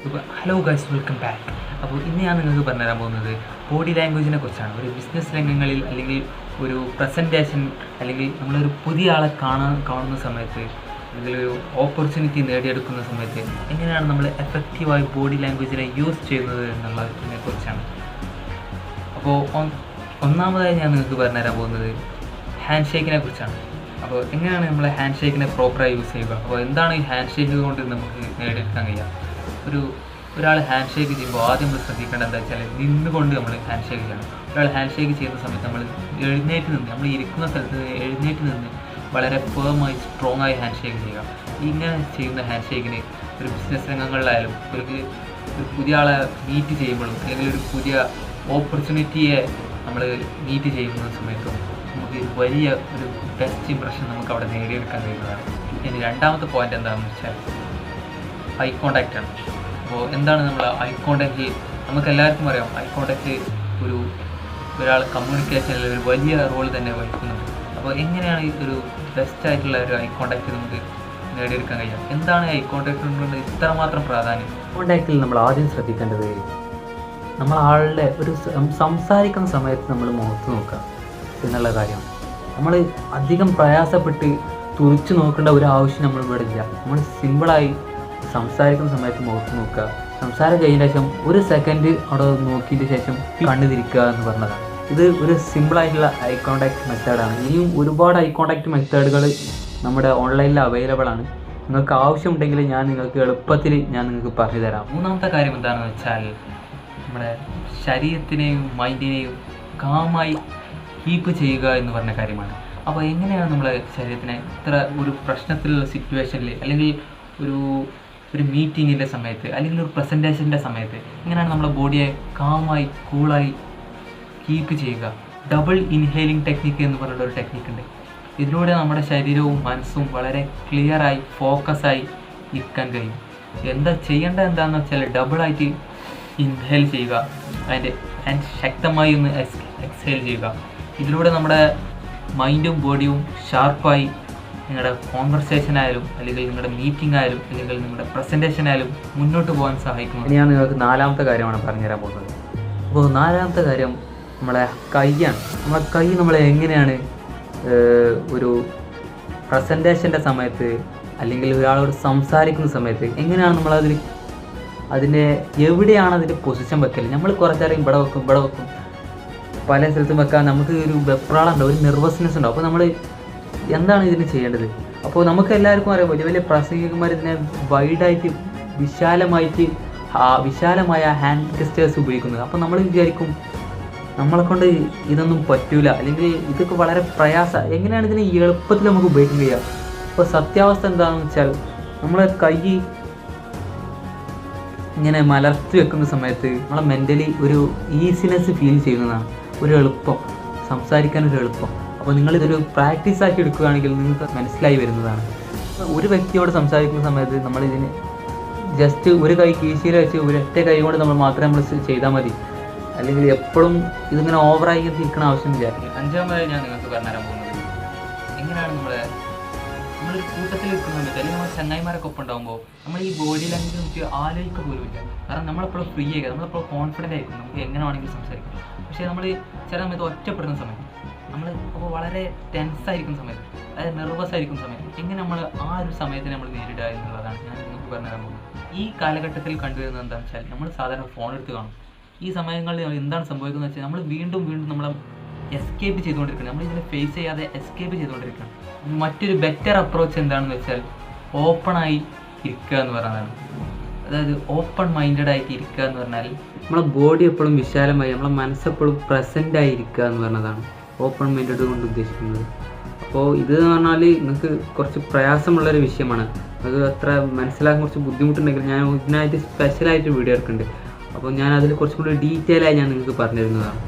Hello guys, welcome back. അപ്പോൾ ഇന്ന് ഞാൻ നിങ്ങൾക്ക് പറഞ്ഞുതരാൻ പോകുന്നത് ബോഡി ലാംഗ്വേജിനെ കുറിച്ചാണ്. ഒരു ബിസിനസ് രംഗങ്ങളിൽ അല്ലെങ്കിൽ ഒരു പ്രസൻറ്റേഷൻ അല്ലെങ്കിൽ നമ്മളൊരു പുതിയ ആളെ കാണുന്ന സമയത്ത് അല്ലെങ്കിൽ ഒരു ഓപ്പർച്യൂണിറ്റി നേടിയെടുക്കുന്ന സമയത്ത് എങ്ങനെയാണ് നമ്മൾ എഫക്റ്റീവായി ബോഡി ലാംഗ്വേജിനെ യൂസ് ചെയ്യുന്നത് എന്നുള്ളതിനെ കുറിച്ചാണ്. അപ്പോൾ ഒന്നാമതായി ഞാൻ നിങ്ങൾക്ക് പറഞ്ഞുതരാൻ പോകുന്നത് ഹാൻഡ് ഷേക്കിനെ കുറിച്ചാണ്. അപ്പോൾ എങ്ങനെയാണ് നമ്മൾ ഹാൻഡ് ഷേക്കിനെ പ്രോപ്പറായി യൂസ് ചെയ്യുക, അപ്പോൾ എന്താണ് ഈ ഹാൻഡ് ഷേക്ക് കൊണ്ട് നമുക്ക് നേടിയെടുക്കാൻ കഴിയുക. ഒരാൾ ഹാൻഡ് ഷേക്ക് ചെയ്യുമ്പോൾ ആദ്യം നമ്മൾ ശ്രദ്ധിക്കേണ്ടത് എന്താ വെച്ചാൽ നിന്നുകൊണ്ട് നമ്മൾ ഹാൻഡ് ഷേക്ക് ചെയ്യണം. ഒരാൾ ഹാൻഡ് ഷേക്ക് ചെയ്യുന്ന സമയത്ത് നമ്മൾ എഴുന്നേറ്റ് നിന്ന് നമ്മൾ ഇരിക്കുന്ന സ്ഥലത്ത് എഴുന്നേറ്റ് നിന്ന് വളരെ ഫേമായി സ്ട്രോങ് ആയി ഹാൻഡ് ഷേക്ക് ചെയ്യുക. ഇങ്ങനെ ചെയ്യുന്ന ഹാൻഡ് ഷേക്കിന് ഒരു ബിസിനസ് രംഗങ്ങളിലായാലും ഒരു പുതിയ ആളെ മീറ്റ് ചെയ്യുമ്പോഴും അല്ലെങ്കിൽ ഒരു പുതിയ ഓപ്പർച്യൂണിറ്റിയെ നമ്മൾ മീറ്റ് ചെയ്യുന്ന സമയത്തും നമുക്ക് വലിയ ഒരു ബെസ്റ്റ് ഇംപ്രഷൻ നമുക്ക് അവിടെ നേടിയെടുക്കാൻ കഴിയുന്നതാണ്. ഇനി രണ്ടാമത്തെ പോയിൻ്റ് എന്താണെന്ന് വെച്ചാൽ ഐ കോണ്ടാക്റ്റ് ആണ്. അപ്പോൾ എന്താണ് നമ്മൾ ഐ കോണ്ടാക്റ്റ്? നമുക്ക് എല്ലാവർക്കും അറിയാം, ഐ കോണ്ടാക്റ്റ് ഒരാൾ കമ്മ്യൂണിക്കേഷനിൽ ഒരു വലിയ റോൾ തന്നെ വഹിക്കുന്നുണ്ട്. അപ്പോൾ എങ്ങനെയാണ് ഒരു ബെസ്റ്റ് ആയിട്ടുള്ള ഒരു ഐ കോണ്ടാക്റ്റ് നമുക്ക് നേടിയെടുക്കാൻ കഴിയുക? എന്താണ് ഐ കോണ്ടാക്റ്റ് കൊണ്ട് ഇത്രമാത്രം പ്രാധാന്യം? കോണ്ടാക്റ്റിൽ നമ്മൾ ആദ്യം ശ്രദ്ധിക്കേണ്ടത് നമ്മൾ ആളുടെ ഒരു സംസാരിക്കുന്ന സമയത്ത് നമ്മൾ മുഖത്ത് നോക്കുക എന്നുള്ള കാര്യമാണ്. നമ്മൾ അധികം പ്രയാസപ്പെട്ട് തുറിച്ച് നോക്കേണ്ട ഒരു ആവശ്യം നമ്മൾ ഇവിടെ ഇല്ല. നമ്മൾ സിമ്പിളായി സംസാരിക്കുന്ന സമയത്ത് മുഖത്ത് നോക്കുക. സംസാരം കഴിഞ്ഞ ശേഷം ഒരു സെക്കൻഡ് അവിടെ നോക്കിയതിന് ശേഷം കണ്ണു തിരിക്കുക എന്ന് പറഞ്ഞതാണ്. ഇത് ഒരു സിമ്പിളായിട്ടുള്ള ഐ കോണ്ടാക്ട് മെത്തേഡാണ്. ഇനിയും ഒരുപാട് ഐ കോണ്ടാക്ട് മെത്തേഡുകൾ നമ്മുടെ ഓൺലൈനിൽ അവൈലബിൾ ആണ്. നിങ്ങൾക്ക് ആവശ്യമുണ്ടെങ്കിൽ ഞാൻ നിങ്ങൾക്ക് എളുപ്പത്തിൽ നിങ്ങൾക്ക് പറഞ്ഞു തരാം. മൂന്നാമത്തെ കാര്യം എന്താണെന്ന് വെച്ചാൽ നമ്മുടെ ശരീരത്തിനെയും മൈൻഡിനെയും കാമായി കീപ്പ് ചെയ്യുക എന്ന് പറഞ്ഞ കാര്യമാണ്. അപ്പോൾ എങ്ങനെയാണ് നമ്മൾ ശരീരത്തിനെ ഇത്ര ഒരു പ്രശ്നത്തിലുള്ള സിറ്റുവേഷനിൽ അല്ലെങ്കിൽ ഒരു മീറ്റിങ്ങിൻ്റെ സമയത്ത് അല്ലെങ്കിൽ ഒരു പ്രസൻറ്റേഷൻ്റെ സമയത്ത് എങ്ങനെയാണ് നമ്മുടെ ബോഡിയെ കാമായി കൂളായി കീപ്പ് ചെയ്യുക? ഡബിൾ ഇൻഹേലിംഗ് ടെക്നിക്ക് എന്ന് പറഞ്ഞിട്ടുള്ള ഒരു ടെക്നിക്കുണ്ട്. ഇതിലൂടെ നമ്മുടെ ശരീരവും മനസ്സും വളരെ ക്ലിയറായി ഫോക്കസായി ഇരിക്കാൻ കഴിയും. ചെയ്യേണ്ടത് എന്താണെന്ന് വെച്ചാൽ ഡബിളായിട്ട് ഇൻഹേൽ ചെയ്യുക, ആൻഡ് ശക്തമായി ഒന്ന് എക്സ്ഹേൽ ചെയ്യുക. ഇതിലൂടെ നമ്മുടെ മൈൻഡും ബോഡിയും ഷാർപ്പായി നിങ്ങളുടെ കോൺവെർസേഷൻ ആയാലും അല്ലെങ്കിൽ നിങ്ങളുടെ മീറ്റിംഗ് ആയാലും അല്ലെങ്കിൽ നിങ്ങളുടെ പ്രസൻറ്റേഷൻ ആയാലും മുന്നോട്ട് പോകാൻ സഹായിക്കുന്നു. ഞാൻ നിങ്ങൾക്ക് നാലാമത്തെ കാര്യമാണ് പറഞ്ഞുതരാൻ പോകുന്നത്. അപ്പോൾ നാലാമത്തെ കാര്യം നമ്മളെ കൈയാണ്. നമ്മളെ കൈ നമ്മളെ എങ്ങനെയാണ് ഒരു പ്രസൻറ്റേഷൻ്റെ സമയത്ത് അല്ലെങ്കിൽ ഒരാളോട് സംസാരിക്കുന്ന സമയത്ത് എങ്ങനെയാണ് അതിൻ്റെ എവിടെയാണ് അതിൻ്റെ പൊസിഷൻ വെക്കൽ? നമ്മൾ കുറച്ചേരം ഇവിടെ വെക്കും പല സ്ഥലത്തും വെക്കാൻ നമുക്ക് ഒരു വെപ്രാളം ഉണ്ടാവും, ഒരു നെർവസ്നെസ് ഉണ്ടാവും. അപ്പോൾ നമ്മൾ എന്താണ് ഇതിന് ചെയ്യേണ്ടത്? അപ്പോൾ നമുക്ക് എല്ലാവർക്കും അറിയാം, വലിയ വലിയ പ്രാസംഗികന്മാർ ഇതിനെ വൈഡായിട്ട് വിശാലമായ ഹാൻഡ് ഗസ്റ്റേഴ്സ് ഉപയോഗിക്കുന്നത്. അപ്പോൾ നമ്മൾ വിചാരിക്കും നമ്മളെ കൊണ്ട് ഇതൊന്നും പറ്റൂല, അല്ലെങ്കിൽ ഇതൊക്കെ വളരെ പ്രയാസം, എങ്ങനെയാണ് ഇതിനെ എളുപ്പത്തിൽ നമുക്ക് ഉപയോഗിക്കാൻ കഴിയുക? അപ്പോൾ സത്യാവസ്ഥ എന്താണെന്ന് വെച്ചാൽ നമ്മളെ കൈ ഇങ്ങനെ മലർത്തി വെക്കുന്ന സമയത്ത് നമ്മളെ മെൻ്റലി ഒരു ഈസിനെസ് ഫീൽ ചെയ്യുന്നതാണ്, ഒരു എളുപ്പം, സംസാരിക്കാനൊരു എളുപ്പം. അപ്പോൾ നിങ്ങളിതൊരു പ്രാക്ടീസാക്കി എടുക്കുകയാണെങ്കിൽ നിങ്ങൾക്ക് മനസ്സിലായി വരുന്നതാണ്. ഒരു വ്യക്തിയോട് സംസാരിക്കുന്ന സമയത്ത് നമ്മളിതിന് ജസ്റ്റ് ഒരു കൈ കീശയിൽ വെച്ച് ഒരൊറ്റ കൈ കൊണ്ട് നമ്മൾ ചെയ്താൽ മതി. അല്ലെങ്കിൽ എപ്പോഴും ഇതിങ്ങനെ ഓവറായി തിരിക്കണ ആവശ്യമില്ല. അഞ്ചാമതായി ഞാൻ നിങ്ങൾക്ക് പറഞ്ഞുതരാൻ പോകുന്നത് എങ്ങനെയാണ് നമ്മളൊരു കൂട്ടത്തിൽ നിൽക്കുന്ന സമയത്ത് അല്ലെങ്കിൽ നമ്മൾ ചങ്ങായിമാരൊക്കെ ഒപ്പം ഉണ്ടാകുമ്പോൾ നമ്മൾ ഈ ബോഡി ലാംഗ്വേജ് നമുക്ക് ആലോചിക്കുക പോലും ഇല്ല. കാരണം നമ്മളെപ്പോഴും ഫ്രീ ആയിരിക്കും, നമ്മളെപ്പോഴും കോൺഫിഡൻ്റ് ആയിരിക്കും, നമുക്ക് എങ്ങനെ വേണമെങ്കിലും സംസാരിക്കും. പക്ഷേ നമ്മൾ ചില സമയത്ത് ഒറ്റപ്പെടുന്ന സമയത്ത് നമ്മൾ അപ്പോൾ വളരെ ടെൻസായിരിക്കുന്ന സമയത്ത്, അതായത് നെർവസ് ആയിരിക്കുന്ന സമയത്ത് എങ്ങനെ നമ്മൾ ആ ഒരു സമയത്തിന് നമ്മൾ നേരിടുക എന്നുള്ളതാണ് ഞാൻ നിങ്ങൾക്ക് പറഞ്ഞുതരാൻ പോകുന്നത്. ഈ കാലഘട്ടത്തിൽ കണ്ടുവരുന്നത് എന്താണെന്ന് വെച്ചാൽ നമ്മൾ സാധാരണ ഫോൺ എടുത്ത് കാണും. ഈ സമയങ്ങളിൽ എന്താണ് സംഭവിക്കുന്നത് വെച്ചാൽ നമ്മൾ വീണ്ടും നമ്മൾ എസ്കേപ്പ് ചെയ്തുകൊണ്ടിരിക്കണം. നമ്മളിതിനെ ഫേസ് ചെയ്യാതെ എസ്കേപ്പ് ചെയ്തുകൊണ്ടിരിക്കണം. മറ്റൊരു ബെറ്റർ അപ്രോച്ച് എന്താണെന്ന് വെച്ചാൽ ഓപ്പണായി ഇരിക്കുക എന്ന് പറയുന്നതാണ്. അതായത് ഓപ്പൺ മൈൻഡഡ് ആയിട്ട് ഇരിക്കുക എന്ന് പറഞ്ഞാൽ നമ്മളെ ബോഡി എപ്പോഴും വിശാലമായി, നമ്മളെ മനസ്സെപ്പോഴും പ്രസൻ്റായി ഇരിക്കുക എന്ന് പറഞ്ഞതാണ് ഓപ്പൺ മൈൻഡഡ് കൊണ്ട് ഉദ്ദേശിക്കുന്നത്. അപ്പോൾ ഇതെന്ന് പറഞ്ഞാൽ നിങ്ങൾക്ക് കുറച്ച് പ്രയാസമുള്ളൊരു വിഷയമാണ്. അത് അത്ര മനസ്സിലാക്കാൻ കുറച്ച് ബുദ്ധിമുട്ടുണ്ടെങ്കിൽ ഞാൻ ഇതിനായിട്ട് സ്പെഷ്യലായിട്ട് വീഡിയോ എടുക്കുന്നുണ്ട്. അപ്പോൾ ഞാൻ അതിൽ കുറച്ചും കൂടി ഡീറ്റെയിൽ ആയി ഞാൻ നിങ്ങൾക്ക് പറഞ്ഞു തരുന്നതാണ്.